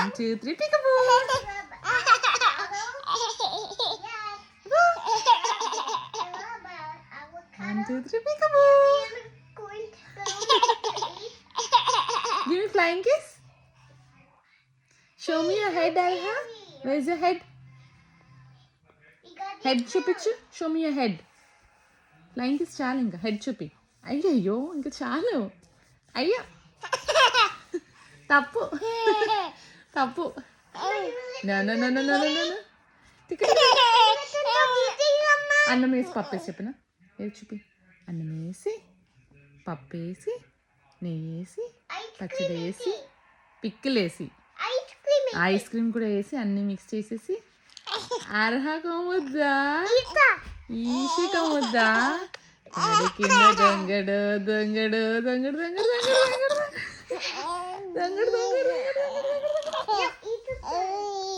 1, 2, 3, peekaboo. 1, 2, 3, peekaboo. Give me flying kiss. Show me your head, Alha. Where's your head? Head చూపించు. Show me your head. Flying kiss చాలు ఇంకా. Head చూపి. అయ్యయ్యో ఇంకా చాలు. అయ్యో తప్పు తప్పు. No. అన్నం వేసి పప్పేసి చెప్పిన ఏది చూపి. అన్నం వేసి పప్పేసి నెయ్యి వేసి పచ్చడి వేసి పిక్కలు వేసి ఐస్ క్రీమ్ కూడా వేసి అన్నీ మిక్స్ చేసేసి అర్హక ముద్దా ఈషిక ముద్దా కింద దొంగడు దొంగడు దొంగడు దొంగడు దొంగడు దొంగడు దొంగడు దొంగడు దొంగడు